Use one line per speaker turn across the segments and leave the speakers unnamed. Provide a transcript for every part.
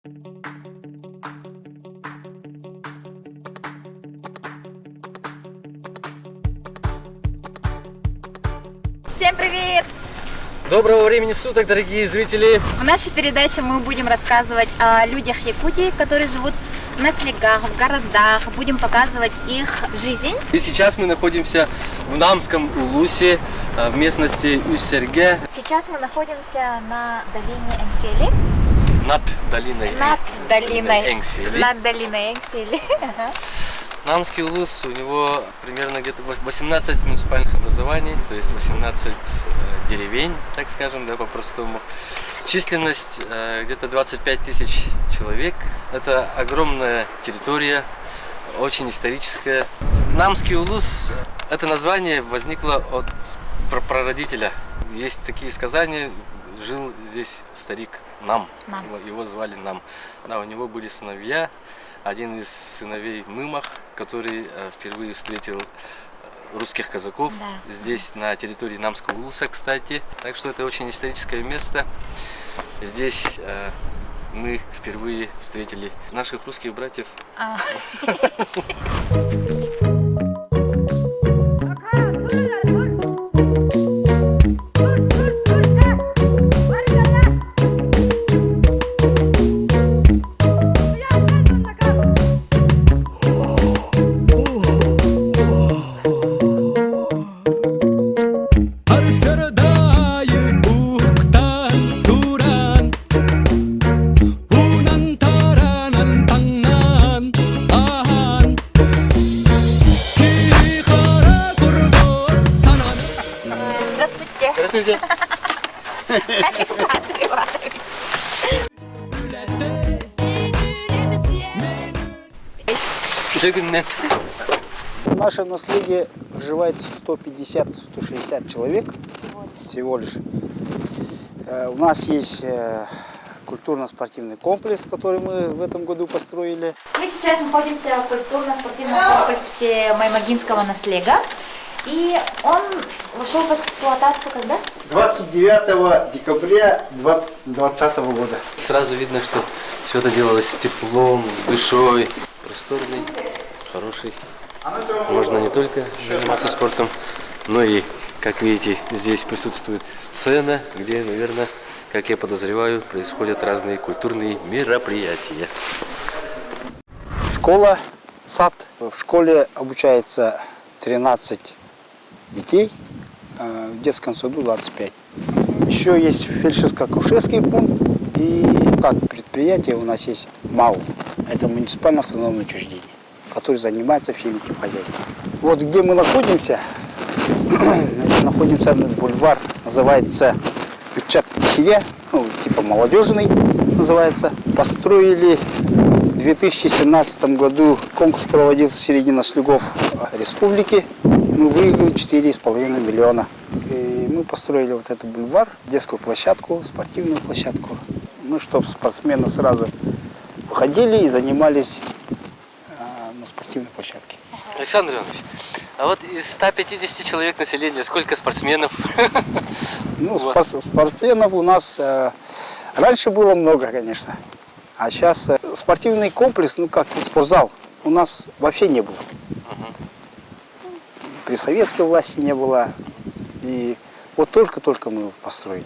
Всем привет!
Доброго времени суток, дорогие зрители!
В нашей передаче мы будем рассказывать о людях Якутии, которые живут на слегах, в городах. Будем показывать их жизнь.
И сейчас мы находимся в Намском улусе, в местности Уссерге.
Сейчас мы находимся на долине Энгсели.
Над долиной Энгсели.
Над долиной Энгсели.
Намский улус, у него примерно где-то 18 муниципальных образований, то есть 18 деревень, так скажем, да, по-простому. Численность где-то 25 тысяч человек. Это огромная территория, очень историческая. Намский улус, это название возникло от прародителя. Есть такие сказания, жил здесь старик Нам. Его звали Нам. Да, у него были сыновья. Один из сыновей Мымах, который впервые встретил русских казаков, да, здесь, на территории Намского улуса, кстати. Так что это очень историческое место. Здесь мы впервые встретили наших русских братьев.
Здравствуйте.
В нашем наследии проживает 150-160 человек всего лишь. У нас есть культурно-спортивный комплекс, который мы в этом году построили.
Мы сейчас находимся в культурно-спортивном комплексе Маймагинского наслега. И он вошел в эксплуатацию когда?
29 декабря 2020 года.
Сразу видно, что все это делалось с теплом, с душой. Просторный, хороший. Можно не только заниматься спортом, но и, как видите, здесь присутствует сцена, где, наверное, как я подозреваю, происходят разные культурные мероприятия.
Школа, сад. В школе обучается 13 детей, в детском саду 25. Еще есть фельдшерско-акушерский пункт, и как предприятие у нас есть МАУ, это муниципальное автономное учреждение, которое занимается всем этим хозяйством. Вот где мы находимся, находимся на бульвар, называется Чатхия, ну, типа молодежный называется. Построили в 2017 году, конкурс проводился среди наслегов республики. Мы выиграли 4,5 миллиона. И мы построили вот этот бульвар, детскую площадку, спортивную площадку. Ну, чтобы спортсмены сразу выходили и занимались на спортивной площадке.
Александр Иванович, а вот из 150 человек населения сколько спортсменов?
Ну, спортсменов у нас раньше было много, конечно. А сейчас спортивный комплекс, ну как спортзал, у нас вообще не было. При советской власти не было. И вот только-только мы его построили.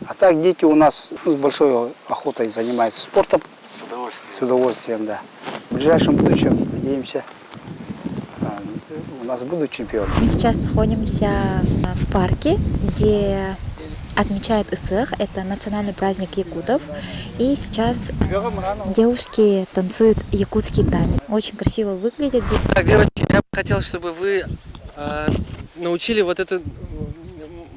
А так дети у нас с большой охотой занимаются спортом.
С удовольствием.
С удовольствием, да. В ближайшем будущем, надеемся, у нас будут чемпионы.
Мы сейчас находимся в парке, где отмечают Исых, это национальный праздник якутов. И сейчас девушки танцуют якутский танец. Очень красиво выглядят.
Так, девочки, я бы хотел, чтобы вы научили вот эту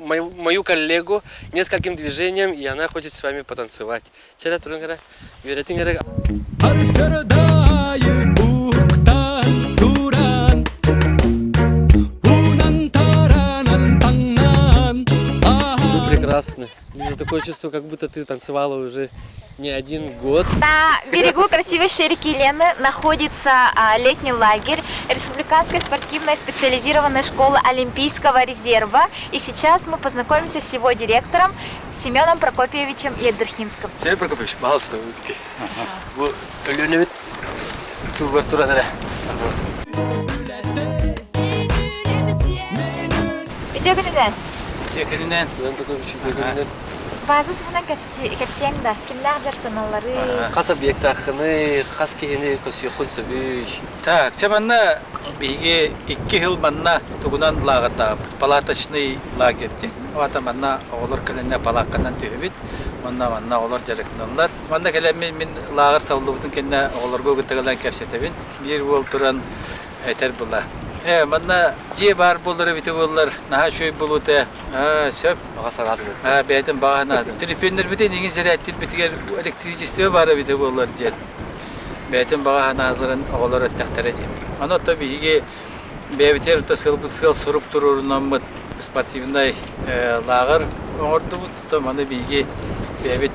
мою коллегу нескольким движениям, и она хочет с вами потанцевать. Прекрасно. Лиза, такое чувство, как будто ты танцевала уже не один год.
На берегу красивейшей реки Лены находится летний лагерь Республиканской спортивной специализированной школы Олимпийского резерва. И сейчас мы познакомимся с его директором Семеном Прокопьевичем Едерхинским.
Семен Прокопьевич, пожалуйста, вы такие. Bu ölünü tubertura.
Видео-контент.
Текенинен.
Семен Прокопьевич, Едерхин'den.
Bazı buna kapsiyen de kimler jartanaları.
Қас объектахыны, қас кehini көсүйқын сөбүйш.
Так, чаманна биге 2 жыл манна тугунан лагата палаточный лагерьде. Вата манна олар келенне палакканан төбүт. Манна олар жарыктанлар. Манна келемен мен лагер саулубутун кенне оларга гытыгылан кепсетебин. Бир бол туран этер була. Манна же бар болдары бите боллар. Наха шөй болуте. Сөп.
Аға сағады.
Бәйтін бағанады. Телефондар біте неген зарядтер бітігер электричество бары бите боллар дед. Бәйтін бағанадыларын оғылар өттәқтәрі дед. Аны табиге бәйтер ұтасыл бұсыл сұруп тұрурынан спортивный лагер оңырды бұд. Аны биге бәйбет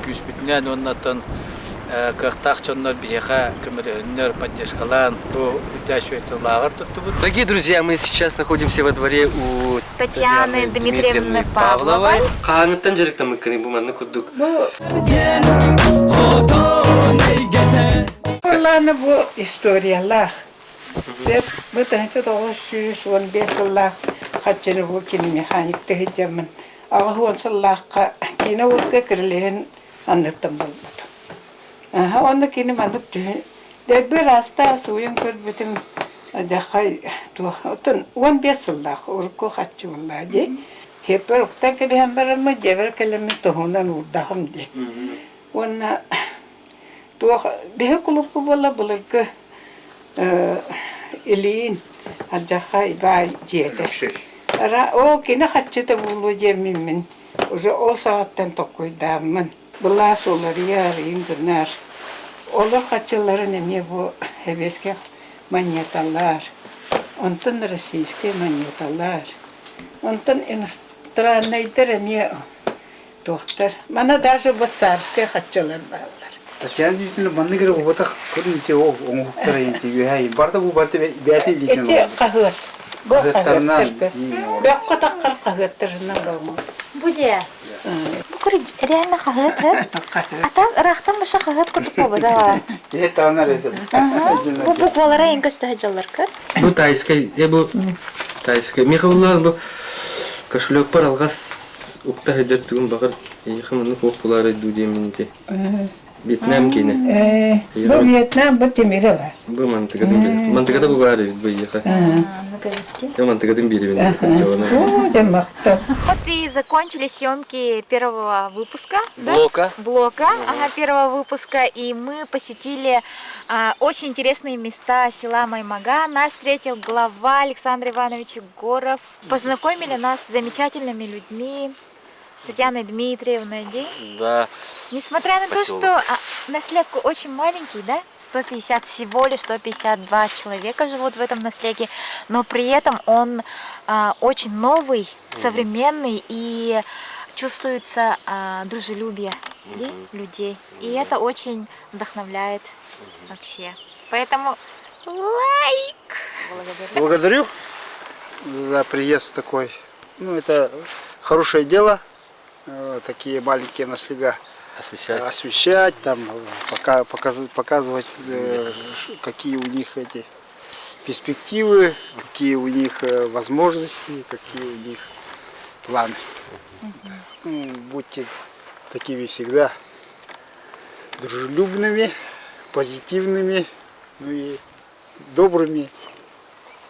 күз бүтінен оннаттан кықтақ чоннар бейеға көмірінер поддержкалан.
Дорогие друзья, мы сейчас находимся во дворе у
Татьяны Дмитриевны Павловой.
Қағаныттан жарықтан мүмкін бұманны күрдік.
Оланы бұл историялар. Бұл тәнті 915 жыллар қатшыны бұл кені механикті хеджамын. Аға хуан сыллаққа кені өтке кірілеген анныттым болмады. Оны кені манып түхін. Бір аста суын көрбітім жақай тұғын 15 жыллақ ұрқы қатшы болла де. Хепер ұқтан кәбіген барымы жебір кәлемін тұғынан ұрдағым де. Оны тұғы бейі құлықы бола бұлырғы илиін жақай бай жеді. О кені қатшыда болу жемімін. Уже о сағаттан тоқойдамын. Бұла солары ярыйын күнар. Олар қатшылары неме бұл хебеске монеталар. Онтын российский монеталар. Онтын иностранныйдыр әме тоқтар. Мана даже бұл царский қатшылар балар.
Татьяна Дмитриевна, манны кері оғытақ көрінте ол оңғықтары енте үйәй. Барда бұл барды бәтін лейтен
Эти қағыт. Бұл
Қағыттарынан.
Бәк қотаққар қағыттарынан балмы.
Буде. Бұл реально қағыт,
Қағыт.
А так рахтан бұша қағыт күрдік болу да.
Ет ағынар еді.
Бұл буквалара ең көсті хаджалар кір.
Бұл тайскай, бұл тайскай. Меқылылар бұл кошелек бар алғас ұқта хаджар түгін бағыр. Еқымыны қоқ бұлары дудемінде. Вьетнам кейіне.
Бұл Вьетнам, бұл темірі бар.
Бұл мантығада бұл бары бұл еқа. Мантығадың бері бені.
Вот и закончили съемки первого выпуска.
Блока.
Первого выпуска. И мы посетили очень интересные места села Маймага. Нас встретил глава Александр Иванович Егоров. Познакомили нас с замечательными людьми. С Татьяной Дмитриевной.
Да.
Несмотря на то, что наследок очень маленький, да? 150, всего лишь 152 человека живут в этом наследке, но при этом он очень новый, современный и чувствуется дружелюбие людей. И это очень вдохновляет вообще. Поэтому лайк!
Благодарю за приезд такой. Ну, это хорошее дело. Такие маленькие наслега освещать, там, показывать, какие у них эти перспективы, какие у них возможности, какие у них планы. Ну, будьте такими всегда дружелюбными, позитивными, ну и добрыми,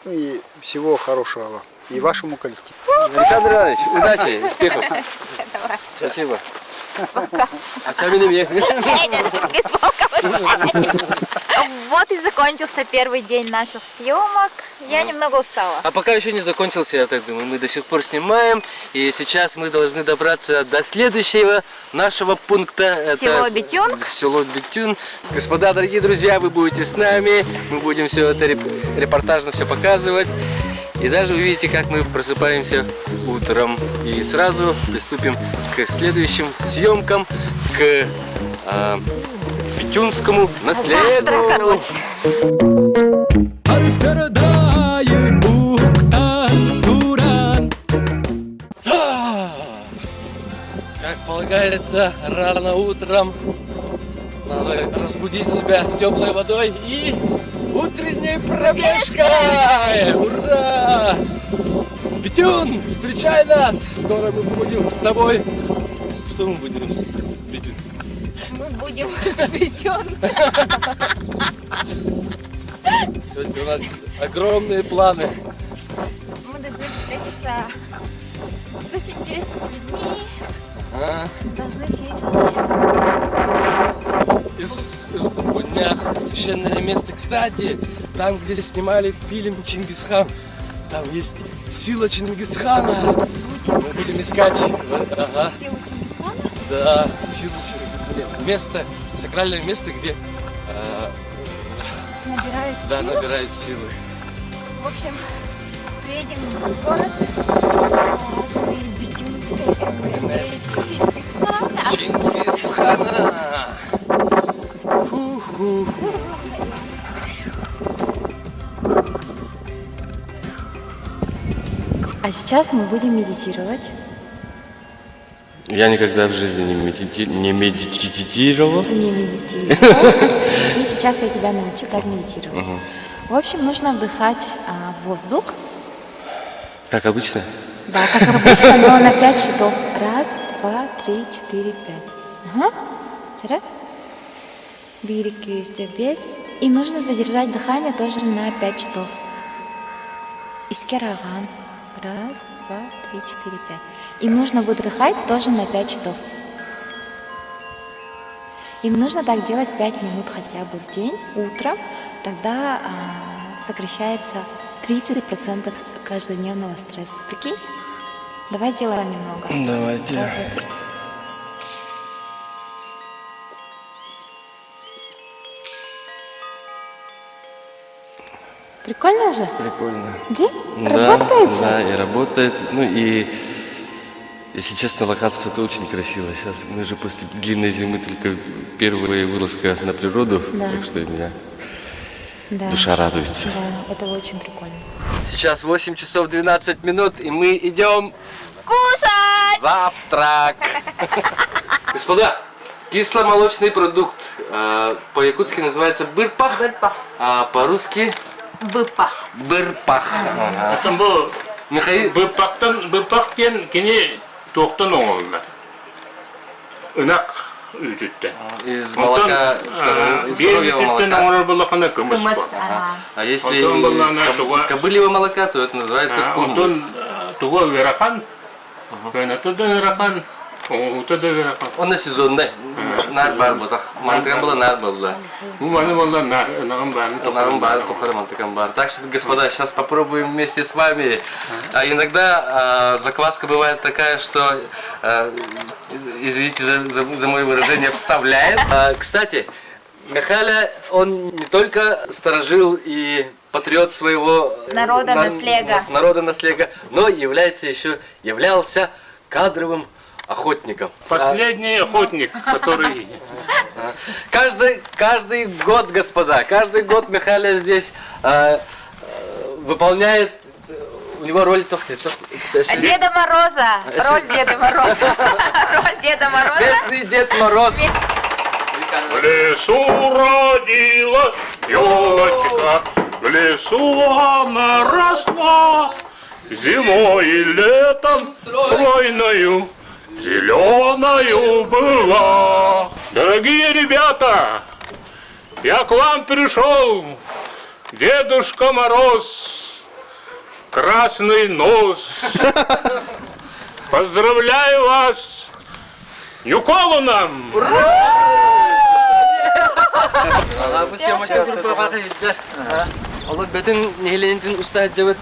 ну и всего хорошего вам и вашему коллективу.
Александр Иванович, удачи, успехов. Спасибо. А каменный век.
Вот и закончился первый день наших съемок. Я немного устала.
А пока еще не закончился, я так думаю, мы до сих пор снимаем. И сейчас мы должны добраться до следующего нашего пункта.
Село Битюн.
Село Битюн. Господа, дорогие друзья, вы будете с нами. Мы будем все это репортажно все показывать. И даже увидите, как мы просыпаемся утром. И сразу приступим к следующим съемкам, к Петюнскому наследию.
Завтра, короче.
Как полагается, рано утром надо разбудить себя теплой водой и утренней пробежкой! Ура! Петюн, встречай нас! Скоро мы будем с тобой. Что мы будем с Петюн?
Мы будем сплетен.
Сегодня у нас огромные планы.
Мы должны встретиться с очень интересными людьми. Должны съездить.
Из Бабунях, священное место. Кстати, там, где снимали фильм «Чингисхан», там есть сила Чингисхана. Мы будем искать. Ага.
Силу Чингисхана?
Да, силу Чингисхана. Место, сакральное место, где
Набирают
да,
силу.
набирают силы.
В общем, приедем в город, заряженный бетюнской энергией Чингисхана.
Чингисхана. Фу-ху.
А сейчас мы будем медитировать.
Я никогда в жизни не медитировал.
Не медитировать. И сейчас я тебя научу, как медитировать. В общем, нужно вдыхать воздух.
Как обычно.
Да, как обычно, но на 5 счетов. 1, 2, 3, 4, 5. Ага. Вчера. Берег без. И нужно задержать дыхание тоже на 5 счетов. Искераган. 1, 2, 3, 4, 5. И нужно выдыхать тоже на 5 счетов. И нужно так делать 5 минут хотя бы в день, утром. Тогда сокращается 30% каждодневного стресса. Прикинь? Давай сделаем немного.
Давайте.
Давайте. Прикольно же?
Прикольно.
Да?
Да,
Работает же?
да, и работает. Ну и, если честно, локация-то очень красивая. Сейчас мы же после длинной зимы только первая вылазка на природу.
Да.
Так что у меня
Да.
душа радуется.
Да, это очень прикольно.
Сейчас 8 часов 12 минут, и мы идем
Кушать!
завтрак. Господа, кисломолочный продукт по-якутски называется бырпах, а по-русски
Быпах.
бырпах.
Атын бұл
Михаил,
быпақтен кене тоқтан оңылдар. Үнақ үйтіттен.
из молока, из коровьего молока.
оңылар болақана күміс
Кумыс.
бар.
А если
Антон был на
из кобыльего молока, то это называется
Отын
кумус.
туға верақан, көнәті да верақан, оңылты да верақан.
Он на сезонный. Нар бар ботах. Мантыкан была нар была.
Бұманы болар нағым барын
Нарым бар, тохары мантыкан бар. Так что, господа, сейчас попробуем вместе с вами. А иногда закваска бывает такая, что, извините за мое выражение, вставляет. Кстати, Михаля, он не только сторожил и патриот своего
Народа наслега.
народа наслега, но являлся кадровым охотником.
Последний охотник, который...
Каждый год, господа, каждый год Михаля здесь выполняет, у него роль
Деда Мороза. Роль Деда Мороза. Роль Деда Мороза.
местный Дед Мороз.
В лесу родилась елочка, в лесу она росла, зимой и летом стройною, зеленою была. Дорогие ребята, я к вам пришел, Дедушка Мороз, красный нос. Поздравляю вас, Юколуном!
Bu съемочная группа кайда. Алар бөтен нелендин уста дебет.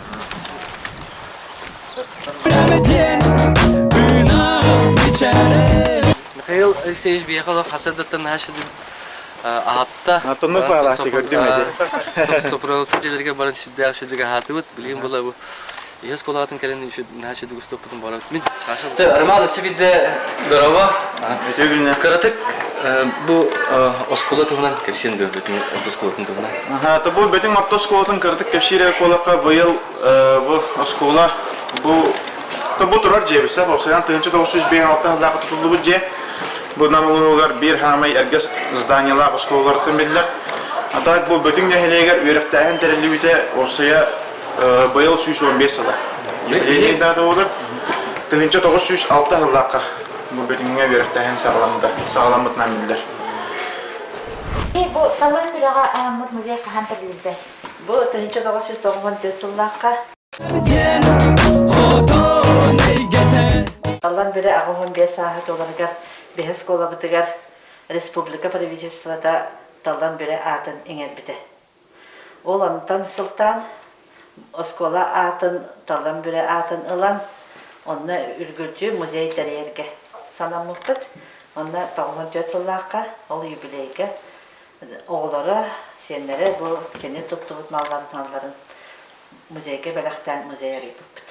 Михаил Алексеевич биякала хасадаттан хашыды аатта.
Атыны бар, атыга дүмеде.
Сопроводителерге барын сүддә шүдәгә хатыбыт билген була бу. Я сколатын келен еще начал дегустов потом барат. Мин кашал. Ты Роман себе дорого. Каратек bu oskolatıгынан кепсен бөтен oskolatıгынан.
Ага, то бу бөтен осколатын кырдык кепшире колакка быйыл бу оскола бу то бу турар жебисе, босаян 1996 жылда тутулду бу же. Бу намылыгар бир хамай эргес зданиялар осколалар төмеллер. А так бу бөтен нехелегер үйрөктәһен терелибите осая быйыл 15 жылда. Элейда да olur. 1906 жылдакка бу бөтенге үйрөктәһен сагаламыт намеллер.
Bu salon türaga mut muzey kahan tabildi.
Bu 1994 yıllarqa Аллан бире агылган 5 саат оларга бехес колабытыгар республика правительствода талдан бире атын иңер бите. Ол антан сылтан оскола атын талдан бире атын ылан онна үргүлчү музей терерге санамыкпыт. Онна 94 жылларга ол юбилейге оğulları senlere bu kendi tuttuğut malların музейге белахтан музея рыбыт.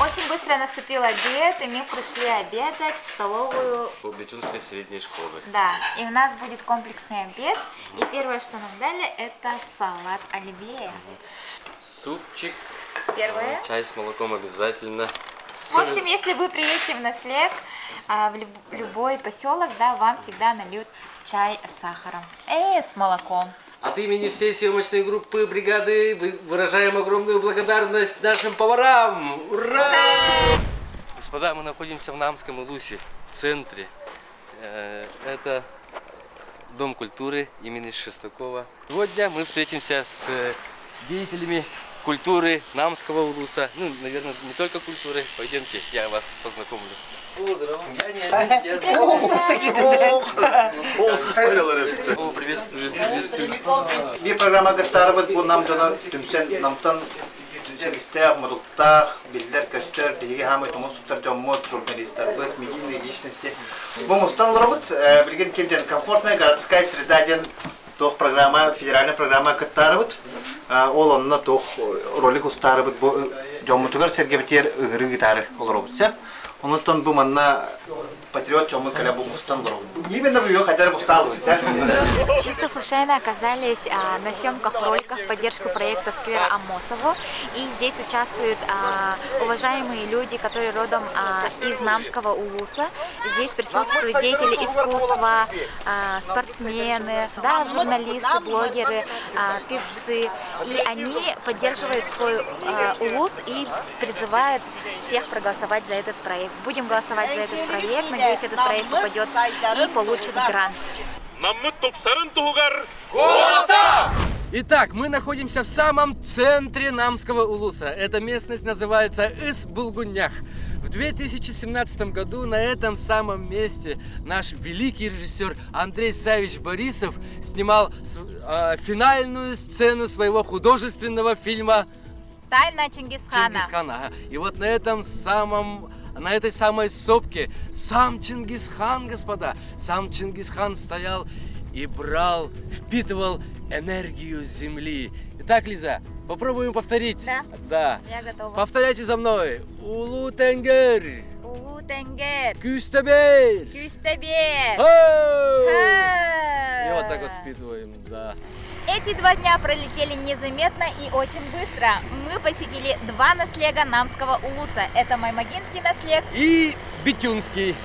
Очень быстро наступил обед, и мы пришли обедать в столовую.
По Бетюнской средней школы.
Да, и у нас будет комплексный обед. И первое, что нам дали, это салат оливье.
Супчик.
Первое.
Чай с молоком обязательно.
В общем, если вы приедете в Наслек, в любой поселок, да, вам всегда нальют чай с сахаром. С молоком.
От имени всей съемочной группы бригады выражаем огромную благодарность нашим поварам. Ура! Господа, мы находимся в Намском Улусе, центре. Это Дом культуры имени Шестакова. Сегодня мы встретимся с деятелями культуры Намского Улуса. Ну, наверное, не только культуры. Пойдемте, я вас познакомлю. О, здорово. О, приветствую, приветствую.
Bir programa gıttarıbıt bu namcana tümsen namtan tümselistağ, muduktağı, bilder köster, bizge hamı tumus tutar jammu журналистар, быт медийные личности. Bu mustanlarıbıt bilgen kimden комфортная городская среда ден тох программа, федеральная программа гыттарыбыт. Ол онна тох ролик устарыбыт bu jammu tugar sergebitер ıгыры гитары олорубытса. Онуттан бу манна патриот чомы каля бу мустандарыбыт. Именно в её хотели усталывать.
Чисто случайно оказались на съемках роликов в поддержку проекта «Сквер Амосово». И здесь участвуют уважаемые люди, которые родом из Намского Улуса. Здесь присутствуют деятели искусства, спортсмены, да, журналисты, блогеры, певцы. И они поддерживают свой Улус и призывают всех проголосовать за этот проект. Будем голосовать за этот проект. Надеюсь, этот проект попадет и получит грант.
Итак, мы находимся в самом центре Намского Улуса. Эта местность называется Ыс-Булгуннях. В 2017 году на этом самом месте наш великий режиссер Андрей Савич Борисов снимал финальную сцену своего художественного фильма
Тайна Чингисхана.
И вот на этой самой сопке сам Чингисхан, господа, сам Чингисхан стоял и брал, впитывал энергию земли. Итак, Лиза, попробуем повторить.
Да?
Да.
Я готова.
Повторяйте за мной. Улу-Тенгер.
Улу-Тенгер.
Кюстебель.
Кюстебель.
И вот так вот впитываем, да.
Эти 2 дня пролетели незаметно и очень быстро. Мы посетили 2 наслега Намского Улуса. Это Маймагинский наслег
и Бетюнский.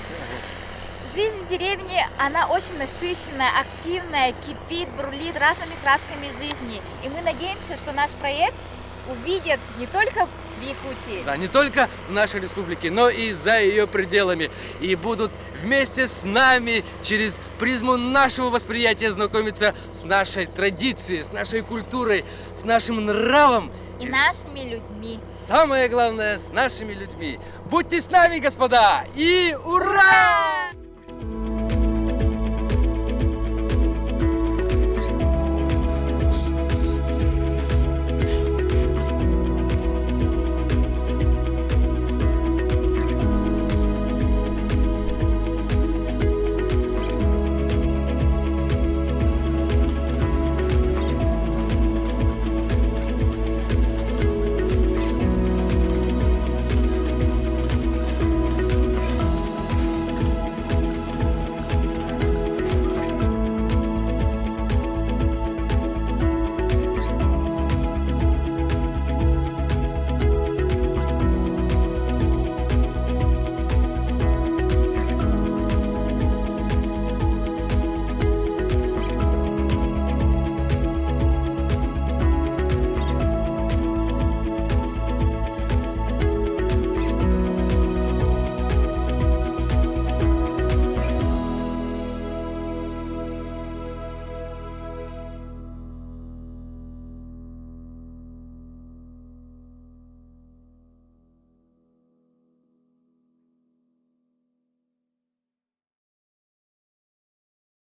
Жизнь в деревне, она очень насыщенная, активная, кипит, бурлит разными красками жизни. И мы надеемся, что наш проект увидят не только в Якутии.
Да, не только в нашей республике, но и за ее пределами. И будут вместе с нами через призму нашего восприятия знакомиться с нашей традицией, с нашей культурой, с нашим нравом.
И нашими людьми.
Самое главное, с нашими людьми. Будьте с нами, господа! И ура!